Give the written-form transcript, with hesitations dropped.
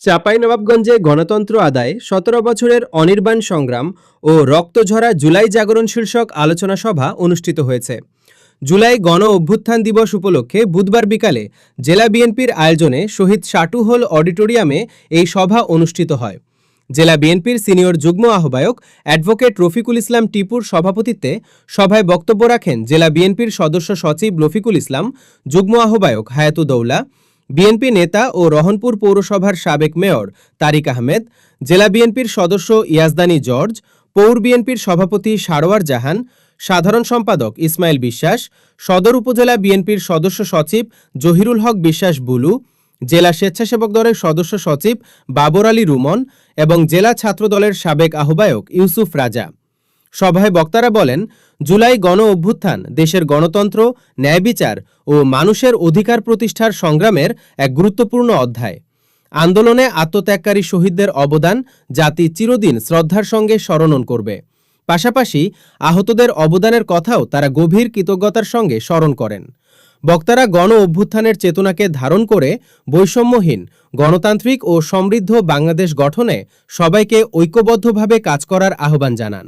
চাঁপাইনবাবগঞ্জে গণতন্ত্র আদায়ে ১৭ বছরের অনির্বাণ সংগ্রাম ও রক্তঝরা জুলাই জাগরণ শীর্ষক আলোচনা সভা অনুষ্ঠিত হয়েছে। জুলাই গণ অভ্যুত্থান দিবস উপলক্ষে বুধবার বিকালে জেলা বিএনপির আয়োজনে শহীদ শাটু হল অডিটোরিয়ামে এই সভা অনুষ্ঠিত হয়। জেলা বিএনপির সিনিয়র যুগ্ম আহ্বায়ক অ্যাডভোকেট রফিকুল ইসলাম টিপুর সভাপতিত্বে সভায় বক্তব্য রাখেন জেলা বিএনপির সদস্য সচিব রফিকুল ইসলাম, যুগ্ম আহ্বায়ক হায়াতুদ্দৌলা, বিএনপি নেতা ও রহনপুর পৌরসভার সাবেক মেয়র তারিক আহমেদ, জেলা বিএনপির সদস্য ইয়াজদানী জর্জ, পৌর বিএনপির সভাপতি সারোয়ার জাহান, সাধারণ সম্পাদক ইসমাইল বিশ্বাস, সদর উপজেলা বিএনপির সদস্য সচিব জহিরুল হক বিশ্বাস বুলু, জেলা স্বেচ্ছাসেবক দলের সদস্য সচিব বাবর আলী রুমন এবং জেলা ছাত্রদলের সাবেক আহ্বায়ক ইউসুফ রাজা। সভায় বক্তারা বলেন, জুলাই গণ অভ্যুত্থান দেশের গণতন্ত্র, ন্যায় বিচার ও মানুষের অধিকার প্রতিষ্ঠার সংগ্রামের এক গুরুত্বপূর্ণ অধ্যায়। আন্দোলনে আত্মত্যাগকারী শহীদদের অবদান জাতি চিরদিন শ্রদ্ধার সঙ্গে স্মরণ করবে। পাশাপাশি আহতদের অবদানের কথাও তারা গভীর কৃতজ্ঞতার সঙ্গে স্মরণ করেন। বক্তারা গণ অভ্যুত্থানের চেতনাকে ধারণ করে বৈষম্যহীন, গণতান্ত্রিক ও সমৃদ্ধ বাংলাদেশ গঠনে সবাইকে ঐক্যবদ্ধভাবে কাজ করার আহ্বান জানান।